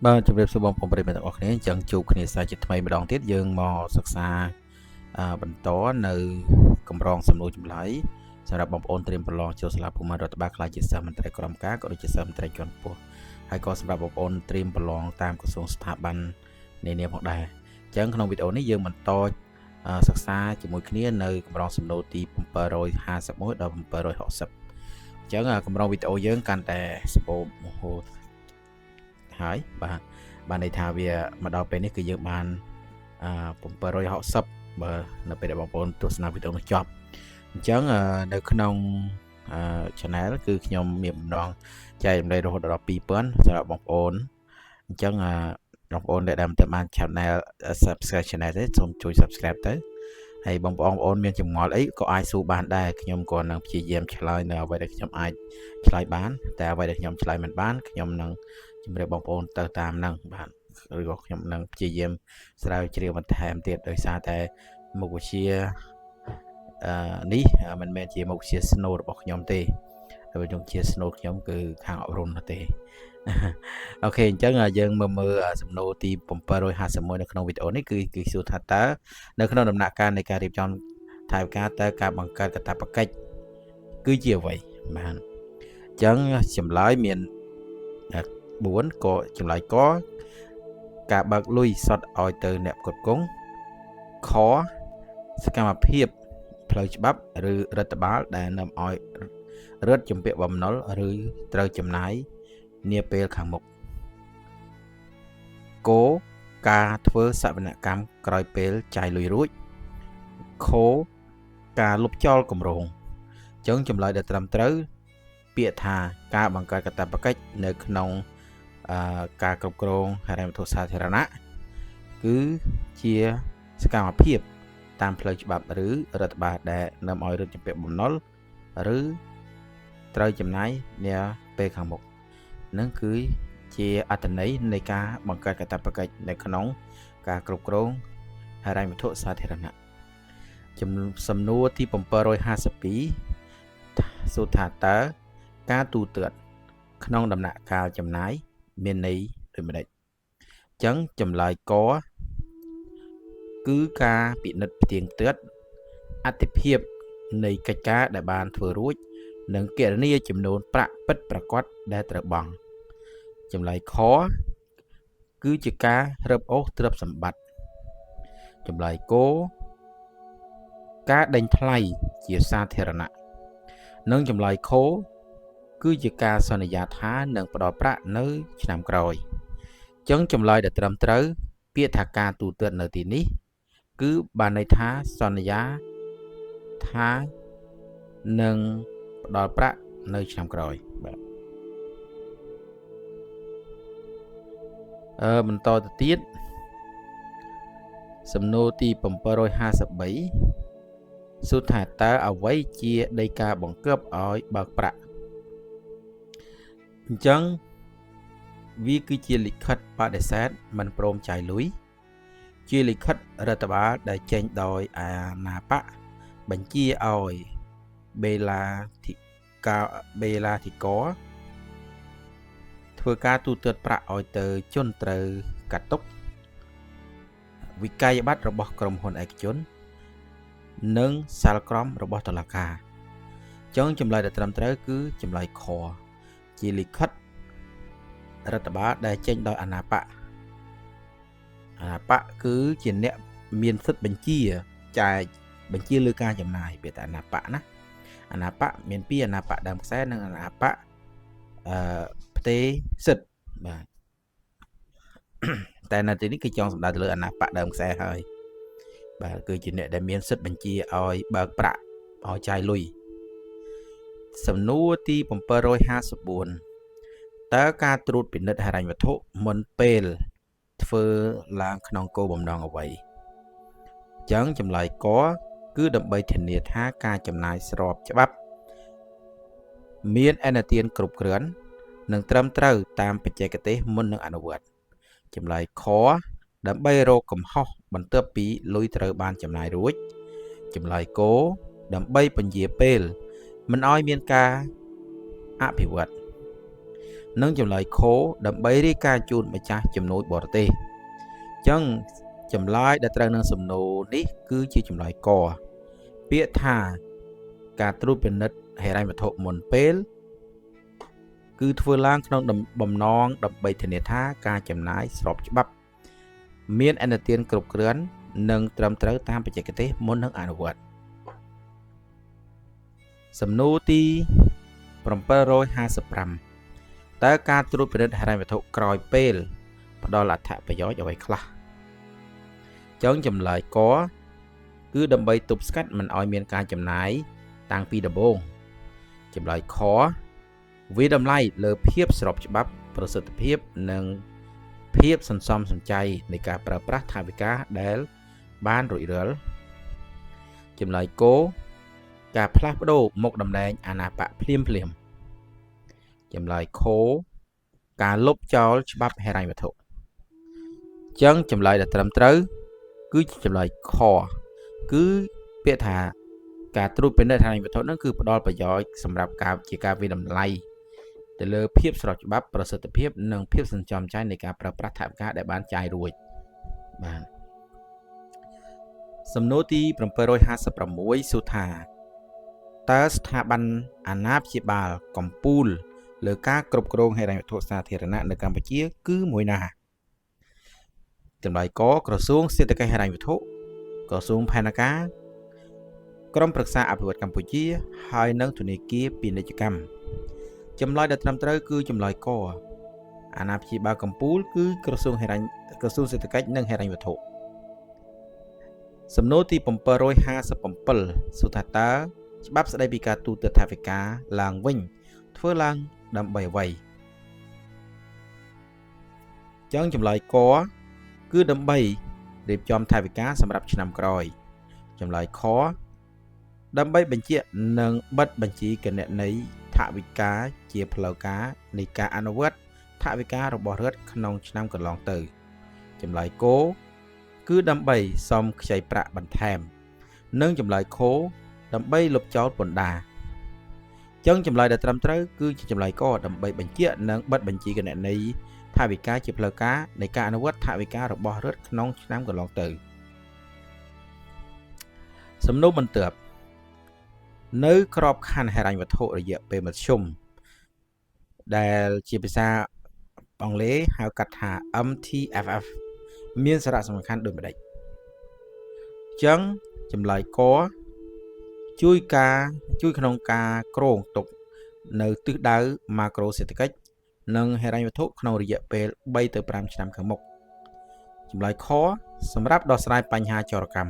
បាទជម្រាបសួរបងប្អូនប្រិយមិត្តទាំងអស់គ្នាអញ្ចឹងជួបគ្នាសាជាថ្មីម្ដងទៀតយើងមកសិក្សាបន្តនៅកម្រងសំណួរចម្លើយសម្រាប់បងប្អូនត្រៀមប្រឡងចូលសាលាភូមិរដ្ឋបាលខ្លាចជាសិស្សមន្ត្រីក្រមការក៏ដូចជាសិស្សមន្ត្រីជាន់ខ្ពស់ហើយក៏សម្រាប់បងប្អូនត្រៀមប្រឡងតាមក្រសួងស្ថាប័ននានាផងដែរអញ្ចឹងក្នុងវីដេអូនេះយើងបន្តសិក្សាជាមួយគ្នានៅកម្រងសំណួរទី751ដល់760អញ្ចឹងកម្រងវីដេអូយើងកាន់តែសម្បូរមហោហើយបានន័យថាវាមកដល់ពេលនេះគឺយើងបាន760បើនៅពេលដែលបងប្អូនទស្សនាវីដេអូនោះចប់អញ្ចឹងនៅក្នុងchannel គឺខ្ញុំមានបំណងចែករំលែករហូតដល់2000សម្រាប់បងប្អូនអញ្ចឹងបងប្អូនដែលមិនទាន់បាន subscribe channel ទេសូមជួយ subscribe ទៅហើយបងប្អូនមានចម្ងល់អីក៏អាចសួរបានដែរខ្ញុំក៏នឹងព្យាយាមឆ្លើយនៅអ្វីដែលខ្ញុំអាចឆ្លើយបានតែអ្វីដែលខ្ញុំឆ្លើយមិនបានខ្ញុំនឹងជម្រាបបងប្អូនទៅតាមហ្នឹងបាទឬក៏ខ្ញុំនឹងព្យាយាមស្រាវជ្រាវបន្ថែមទៀតដោយសារតែមុខវិជ្ជានេះមិនមែនជាមុខវិជ្ជាស្នូលរបស់ខ្ញុំទេហើយមុខវិជ្ជាស្នូលខ្ញុំគឺខាងអប់រំនោះទេអូខេអញ្ចឹងយើងមើលសំណួរទី751នៅក្នុងវីដេអូនេះគឺសួរថាតើនៅក្នុងដំណាក់កាលនៃការរៀបចំថវិកាតើការបង្កើតកាតព្វកិច្ចគឺជាអ្វីបាទអញ្ចឹងចម្លើយមាន4ក៏ចម្លើយកការបើកលុយសុទ្ធឲ្យទៅអ្នកផ្គត់ផ្គង់ខសកម្មភាពផ្លូវច្បាប់ឬរដ្ឋបាលដែលនាំឲ្យរឹតជំពាក់បំណុលឬត្រូវចំណាយនាពេលខាងមុខគោការធ្វើសវនកម្មក្រោយពេលចាយលុយរួចខការលុបចោលគម្រោងអញ្ចឹងចម្លើយដែលត្រឹមត្រូវពាក្យថាការបង្កើតកាតព្វកិច្ចនៅក្នុងការគ្រប់គ្រងហិរញ្ញវត្ថុសាធារណៈគឺជាសកម្មភាពតាមផ្លូវច្បាប់ឬរដ្ឋបាលដែលនាំឲ្យរឹតជំពាក់បំណុលឬត្រូវចំណាយនាពេលខាងមុខនឹងគឺជាអត្ថន័យនៃការបង្កើតកាតព្វកិច្ចនៅក្នុងការគ្រប់គ្រងហិរញ្ញវត្ថុសាធារណៈសំណួរទី752សួរថាតើការទូទាត់ក្នុងដំណាក់កាលចំណាយមានន័យដូចម្តេចអញ្ចឹងចម្លើយកគឺការពិនិត្យផ្ទៀងផ្ទាត់អត្ថិភាពនៃកិច្ចការដែលបានធ្វើរួចនិងគណនាចំនួនប្រាក់ពិតប្រាកដដែលត្រូវបង់ចម្លើយខគឺជាការរឹបអូសទ្រព្យសម្បត្តិចម្លើយគការដេញថ្លៃជាសាធារណៈនិងចម្លើយខគឺជាការសន្យាថានឹងផ្ដល់ប្រាក់នៅឆ្នាំក្រោយអញ្ចឹងចម្លើយដែលត្រឹមត្រូវពាក្យថាការទូទាត់នៅទីនេះគឺបានន័យថាសន្យាថានឹងផ្ដល់ប្រាក់នៅឆ្នាំក្រោយបាទបន្តទៅទៀតសំណួរទី753សួរថាតើអ្វីជាដីកាបង្គាប់ឲ្យបើកប្រាក់អញ្ចឹងវាគឺជាលិខិតបដិសេធមិនព្រមចាយលុយជាលិខិតរដ្ឋបាលដែលចេញដោយអាណាបកបញ្ជាឲ្យបេឡាធិករធ្វើការទូទាត់ប្រាក់ឲ្យទៅជនត្រូវកាត់ទុកវិក័យប័ត្ររបស់ក្រុមហ៊ុនឯកជននិងសាលក្រមរបស់តុលាការអញ្ចឹងចម្លើយដែលត្រឹមត្រូវគឺចម្លើយខជាលិខិតរដ្ឋបាលដែលចេញដោយអាណាបកគឺជាអ្នកមានសិទ្ធិបញ្ជាចែកបញ្ជាលើការចំណាយពាក្យតែអាណាបកណាអាណាបកមានពីរអាណាបកដើមខ្សែនិងអាណាបកផ្ទេសិទ្ធិបាទតែនៅទីនេះគឺចង់សម្ដៅទៅលើអាណាបកដើមខ្សែហើយបាទគឺជាអ្នកដែលមានសិទ្ធិបញ្ជាឲ្យបើកប្រាក់ឲ្យចាយលុយសំណួរទី754តើការត្រួតពិនិត្យហិរញ្ញវត្ថុមុនពេលធ្វើឡើងក្នុងគោលបំណងអ្វីអញ្ចឹងចម្លើយកគឺដើម្បីធានាថាការចំណាយស្របច្បាប់មានឥណទានគ្រប់គ្រាន់និងត្រឹមត្រូវតាមបច្ចេកទេសមុននឹងអនុវត្តចម្លើយខដើម្បីរកកំហុសបន្ទាប់ពីលុយត្រូវបានចំណាយរួចចម្លើយគដើម្បីពន្យាពេលមិនឲ្យមានការអភិវឌ្ឍ និងចម្លើយខដើម្បីរាយការណ៍ជូនម្ចាស់ជំនួយបរទេសអញ្ចឹងចម្លើយដែលត្រូវនឹងសំណួរនេះគឺជាចម្លើយកពាក្យថាការត្រួតពិនិត្យហិរញ្ញវត្ថុមុនពេលគឺធ្វើឡើងក្នុងបំណងដើម្បីធានាថាការចំណាយស្របច្បាប់មានអនុទានគ្រប់គ្រាន់និងត្រឹមត្រូវតាមបច្ចេកទេសមុននឹងអនុវត្តសំណួរទី755តើការត្រួតពិនិត្យហិរញ្ញវត្ថុក្រោយពេលផ្ដល់អត្ថប្រយោជន៍អ្វីខ្លះចុងចម្លើយកគឺដើម្បីទប់ស្កាត់មិនឲ្យមានការចំណាយតាំងពីដំបូងចម្លើយខវាតម្លៃលើភាពស្របច្បាប់ប្រសិទ្ធភាពនិងភាពសន្សំសំចៃនៃការប្រើប្រាស់ថវិកាដែលបានរួចរាល់ចម្លើយគការផ្លាស់ប្ដូរមុខតំណែងអាណាបកភ្លាមចម្លើយខការលុបចោលច្បាប់ហិរញ្ញវត្ថុចឹងចម្លើយដែលត្រឹមត្រូវគឺជាចម្លើយខគឺពាក្យថាការត្រួតពិនិត្យហិរញ្ញវត្ថុហ្នឹងគឺផ្ដល់ប្រយោជន៍សម្រាប់ការវិតម្លៃទៅលើភាពស្របច្បាប់ប្រសិទ្ធភាពនិងភាពសន្សំចៃនៃការប្រើប្រាស់ថវិកាដែលបានចាយរួចបាទសំណួរទី756សួរថាតើស្ថាប័នអាណាព្យាបាលកំពូលលើការគ្រប់គ្រងហិរញ្ញវត្ថុសាធារណៈនៅកម្ពុជាគឺមួយណាចម្លើយកក្រសួងសេដ្ឋកិច្ចហិរញ្ញវត្ថុក្រសួងផែនការក្រុមប្រឹក្សាអភិវឌ្ឍកម្ពុជាហើយនិងធនាគារពាណិជ្ជកម្មចម្លើយដែលត្រឹមត្រូវគឺចម្លើយកអាណាព្យាបាលកំពូលគឺក្រសួងសេដ្ឋកិច្ចនិងហិរញ្ញវត្ថុសំណួរទី757សួរថាតើច្បាប់ស្តីពីការទូទាត់ថវិកាឡើងវិញធ្វើឡើងដើម្បីអ្វីចឹងចម្លើយកគឺដើម្បីរៀបចំថវិកាសម្រាប់ឆ្នាំក្រោយចម្លើយខដើម្បីបញ្ជាក់និងបិទបញ្ជីគណនេយ្យថវិកាជាផ្លូវការនៃការអនុវត្តថវិការបស់រដ្ឋក្នុងឆ្នាំកន្លងទៅចម្លើយគគឺដើម្បីសុំខ្ចីប្រាក់បន្ថែមនិងចម្លើយខដើម្បីលុបចោលពន្ធដារចឹងចម្លើយដែលត្រឹមត្រូវគឺជាចម្លើយកដើម្បីបញ្ជាក់និងបិទបញ្ជីគណនេយ្យថវិកាជាផ្លូវការនៃការអនុវត្តថវិការបស់រដ្ឋក្នុងឆ្នាំកន្លងទៅសំណួរបន្ទាប់នៅក្របខ័ណ្ឌហិរញ្ញវត្ថុរយៈពេលមធ្យមដែលជាភាសាអង់គ្លេសហៅកាត់ថា MTFF មានសារៈសំខាន់ដូចម្តេចចឹងចម្លើយកជួយក្នុងការគ្រោងទុកនៅទិសដៅម៉ាក្រូសេដ្ឋកិច្ចនិងហិរញ្ញវត្ថុក្នុងរយៈពេល3ទៅ5ឆ្នាំខាងមុខចម្លើយខសម្រាប់ដោះស្រាយបញ្ហាចោរកម្ម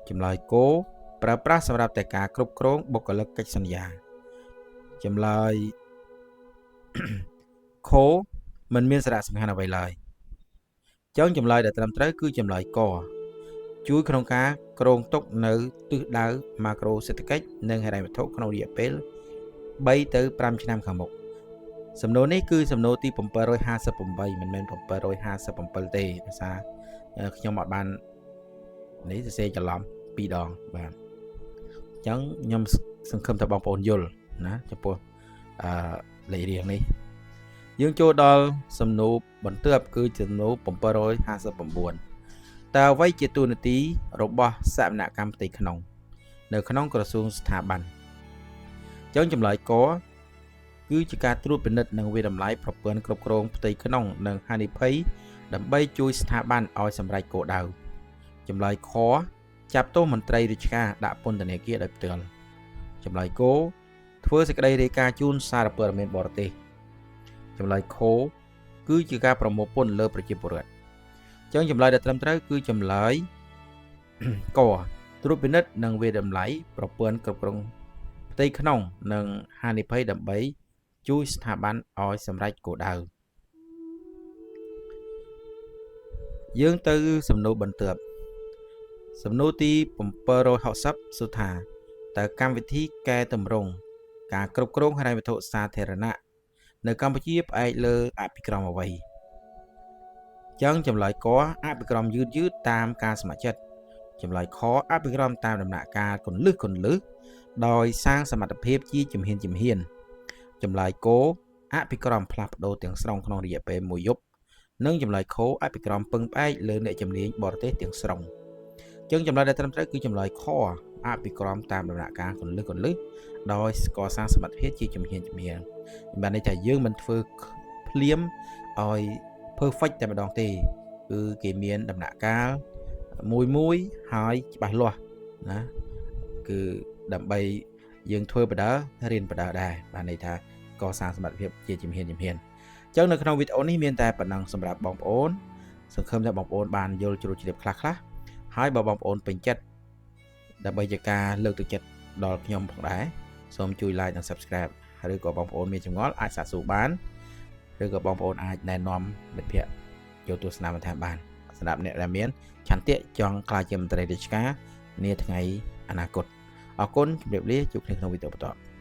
ចម្លើយគប្រើប្រាស់សម្រាប់តែការគ្រប់គ្រងបុគ្គលិកកិច្ចសន្យាចម្លើយខមិនមានសារៈសំខាន់អ្វីឡើយចឹងចម្លើយដែលត្រឹមត្រូវគឺចម្លើយកជួយក្នុងការគ្រោងទុកនៅទិសដៅម៉ាក្រូសេដ្ឋកិច្ចនិងហិរញ្ញវត្ថុក្នុងរយៈពេល3ទៅ5ឆ្នាំខាងមុខសំណួរនេះគឺសំណួរទី758មិនមែន757ទេដោយសារខ្ញុំអត់បាននេះសរសេរច្រឡំ2ដងបាទអញ្ចឹងខ្ញុំសង្ឃឹមថាបងប្អូនយល់ណាចំពោះលេខរៀងនេះយើងចូលដល់សំណួរបន្ទាប់គឺសំណួរ759តើអ្វីជាទូនាទីរបស់សវនកម្មផ្ទៃក្នុងនៅក្នុងក្រសួងស្ថាប័នអញ្ចឹងចម្លើយកគឺជាការត្រួតពិនិត្យនិងវិតម្លៃប្រព័ន្ធគ្រប់គ្រងផ្ទៃក្នុងនិងហានិភ័យដើម្បីជួយស្ថាប័នឲ្យសម្រេចគោលដៅចម្លើយខចាប់ទោសមន្ត្រីរាជការដាក់ពន្ធនាគារដោយផ្ទាល់ចម្លើយគធ្វើសេចក្តីរាយការណ៍ជូនសារព័ត៌មានបរទេសចម្លើយខគឺជាការប្រមូលពន្ធលើប្រជាពលរដ្ឋអញ្ចឹងចម្លើយដែលត្រឹមត្រូវគឺចម្លើយកត្រួតពិនិត្យនិងវិតម្លៃប្រព័ន្ធគ្រប់គ្រងផ្ទៃក្នុងនិងហានិភ័យដើម្បីជួយស្ថាប័នឲ្យសម្រេចគោលដៅយើងទៅសំណួរបន្ទាប់សំណួរទី760សួរថាតើកម្មវិធីកែតម្រង់ការគ្រប់គ្រងហិរញ្ញវត្ថុសាធារណៈនៅកម្ពុជាផ្អែកលើអភិក្រមអ្វីចឹងចម្លើយកអភិក្រមយឺតតាមការស្ម័គ្រចិត្តចម្លើយខអភិក្រមតាមដំណាក់កាលគន្លឹះដោយសាងសមត្ថភាពជាជំហានចម្លើយគ អភិក្រមផ្លាស់ប្ដូរទាំងស្រុងក្នុងរយៈពេលមួយយប់និងចម្លើយខុសអភិក្រមពឹងផ្អែកលើអ្នកជំនាញបរទេសទាំងស្រុងចឹងចម្លើយដែលត្រឹមត្រូវគឺចម្លើយខអភិក្រមតាមដំណាក់កាលគន្លឹះដោយកសាងសមត្ថភាពជាជំហានបានន័យថាយើងមិនធ្វើភ្លាមឲ្យ perfect តែម្ដងទេគឺគេមានដំណាក់កាលមួយហើយច្បាស់លាស់ណាគឺដើម្បីយើងធ្វើបដិរៀនបដិដែរបានន័យថាកសាងសមត្ថភាពជាជំហានអញ្ចឹងនៅក្នុងវីដេអូនេះមានតែប៉ុណ្ណឹងសម្រាប់បងប្អូនសង្ឃឹមថាបងប្អូនបានយល់ជ្រាបជ្រាបខ្លះហើយបើបងប្អូនពេញចិត្តដើម្បីជាការលើកទឹកចិត្តដល់ខ្ញុំផងដែរសូមជួយ like និង subscribe ឬក៏បងប្អូនមានចម្ងល់អាចសាកសួរបានឬក៏បងប្អូនអាចណែនាំមិត្តភ័ក្តិចូលទស្សនាបន្ថែមបានសម្រាប់អ្នកដែលមានឆន្ទៈចង់ក្លាយជាមន្ត្រីរាជការនាថ្ងៃអនាគតអរគុណជម្រាបលាជួបគ្នាក្នុងវីដេអូបន្ត